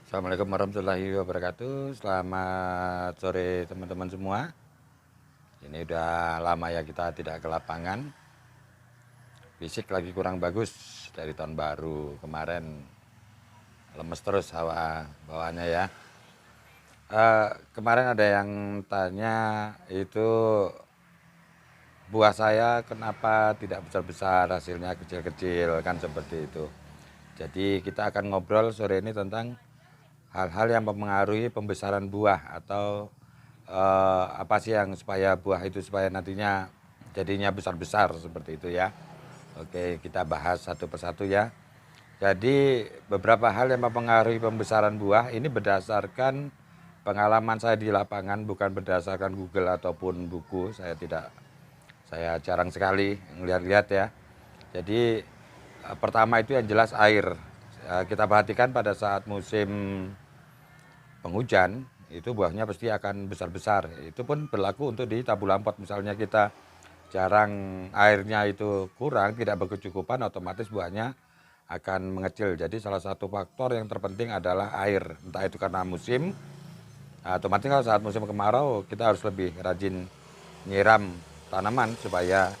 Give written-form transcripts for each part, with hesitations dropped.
Assalamualaikum warahmatullahi wabarakatuh. Selamat sore teman-teman semua. Ini udah lama ya kita tidak ke lapangan. Fisik lagi kurang bagus dari tahun baru kemarin. Lemes terus hawa bawaannya ya. Kemarin ada yang tanya itu buah saya kenapa tidak besar-besar, hasilnya kecil-kecil, kan seperti itu. Jadi kita akan ngobrol sore ini tentang hal-hal yang mempengaruhi pembesaran buah atau apa sih yang supaya buah itu supaya nantinya jadinya besar-besar seperti itu ya. Oke, kita bahas satu persatu ya. Jadi beberapa hal yang mempengaruhi pembesaran buah ini berdasarkan pengalaman saya di lapangan, bukan berdasarkan Google ataupun buku. Saya jarang sekali ngeliat-lihat ya. Jadi pertama itu yang jelas air. Kita perhatikan pada saat musim penghujan itu buahnya pasti akan besar-besar. Itu pun berlaku untuk di tabu lampot. Misalnya kita jarang airnya itu kurang, tidak berkecukupan, otomatis buahnya akan mengecil. Jadi salah satu faktor yang terpenting adalah air. Entah itu karena musim, otomatis kalau saat musim kemarau kita harus lebih rajin nyiram tanaman supaya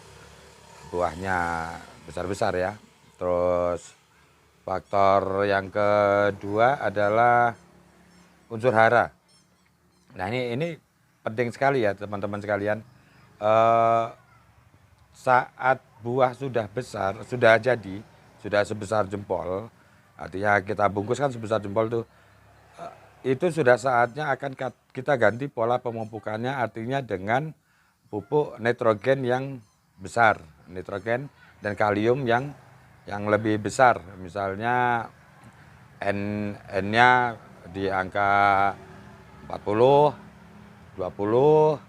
buahnya besar-besar ya. Terus faktor yang kedua adalah unsur hara. Nah ini penting sekali ya teman-teman sekalian. Eh, Saat buah sudah besar, sudah jadi, sudah sebesar jempol, artinya kita bungkus kan sebesar jempol tuh, itu sudah saatnya akan kita ganti pola pemupukannya, artinya dengan pupuk nitrogen yang besar, nitrogen dan kalium yang lebih besar. Misalnya N-nya di angka 40, 20,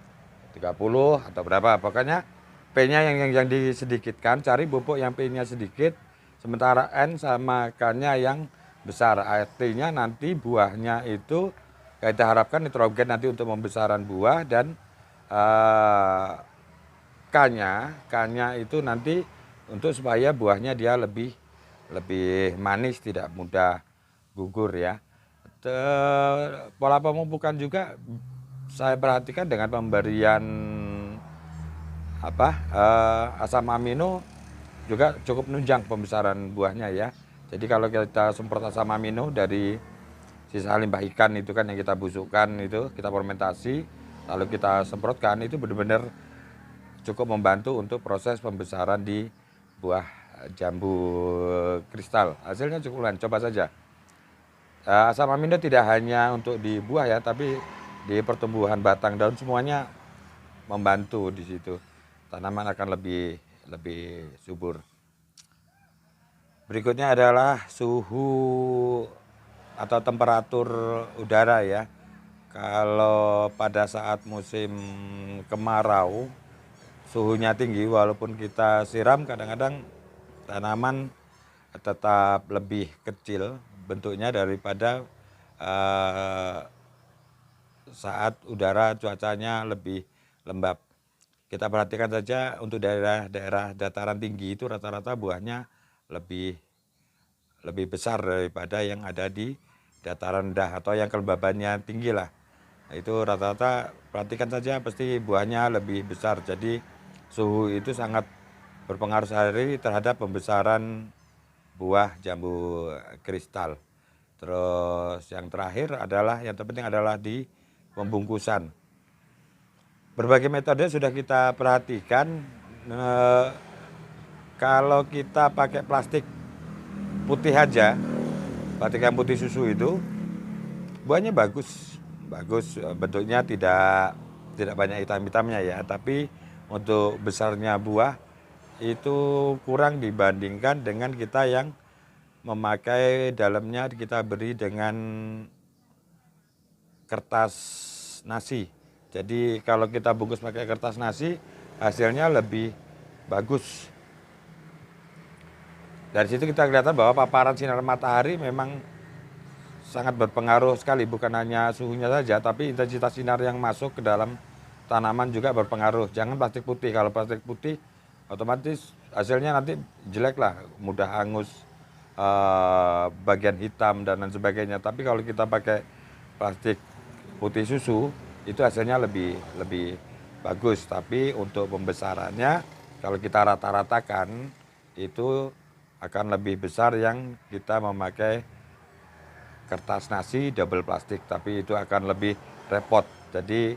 30 atau berapa. Pokoknya P-nya yang disedikitkan, cari pupuk yang P-nya sedikit, sementara N sama K-nya yang besar. Artinya nanti buahnya itu kita harapkan nitrogen nanti untuk pembesaran buah dan K-nya itu nanti untuk supaya buahnya dia lebih lebih manis, tidak mudah gugur ya. Pola pemupukan juga saya perhatikan dengan pemberian asam amino juga cukup menunjang pembesaran buahnya ya. Jadi kalau kita semprot asam amino dari sisa limbah ikan itu kan yang kita busukkan itu, kita fermentasi, lalu kita semprotkan, itu benar-benar cukup membantu untuk proses pembesaran di buah jambu kristal. Hasilnya cukup lumayan, coba saja. Asam amino tidak hanya untuk di buah ya, tapi di pertumbuhan batang daun semuanya membantu di situ. Tanaman akan lebih lebih subur. Berikutnya adalah suhu atau temperatur udara ya. Kalau pada saat musim kemarau suhunya tinggi, walaupun kita siram kadang-kadang tanaman tetap lebih kecil bentuknya daripada saat udara cuacanya lebih lembab. Kita perhatikan saja untuk daerah-daerah dataran tinggi itu rata-rata buahnya lebih lebih besar daripada yang ada di dataran rendah atau yang kelembabannya tinggi lah. Nah, itu rata-rata perhatikan saja pasti buahnya lebih besar. Jadi suhu itu sangat berpengaruh sekali terhadap pembesaran buah jambu kristal. Terus yang terakhir adalah yang terpenting adalah di pembungkusan. Berbagai metode sudah kita perhatikan. Kalau kita pakai plastik putih aja, plastik yang putih susu itu, buahnya bagus, bagus bentuknya tidak banyak hitam-hitamnya ya, tapi untuk besarnya buah itu kurang dibandingkan dengan kita yang memakai dalamnya kita beri dengan kertas nasi. Jadi kalau kita bungkus pakai kertas nasi hasilnya lebih bagus. Dari situ kita kelihatan bahwa paparan sinar matahari memang sangat berpengaruh sekali, bukan hanya suhunya saja, tapi intensitas sinar yang masuk ke dalam tanaman juga berpengaruh. Jangan plastik putih, kalau plastik putih otomatis hasilnya nanti jelek lah, mudah hangus bagian hitam dan lain sebagainya. Tapi kalau kita pakai plastik putih susu itu hasilnya lebih bagus. Tapi untuk pembesarannya kalau kita rata-ratakan itu akan lebih besar yang kita memakai kertas nasi double plastik, tapi itu akan lebih repot. Jadi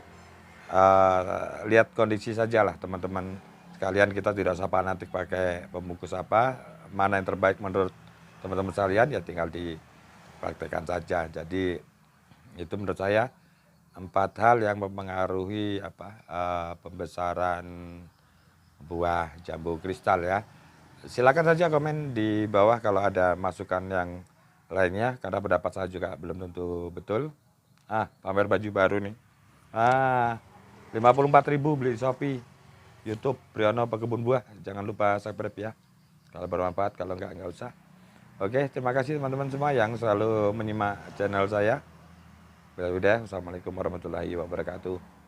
lihat kondisi saja lah teman-teman sekalian, kita tidak usah fanatik pakai pembungkus apa, mana yang terbaik menurut teman-teman sekalian ya tinggal dipraktekkan saja. Jadi itu menurut saya 4 hal yang mempengaruhi pembesaran buah jambu kristal ya. Silakan saja komen di bawah kalau ada masukan yang lainnya, karena pendapat saya juga belum tentu betul. Pamer baju baru nih. 54.000 beli di Shopee. YouTube Priyono Pekebun Buah. Jangan lupa subscribe ya. Kalau bermanfaat, kalau enggak usah. Oke, terima kasih teman-teman semua yang selalu menyimak channel saya. Wassalamualaikum warahmatullahi wabarakatuh.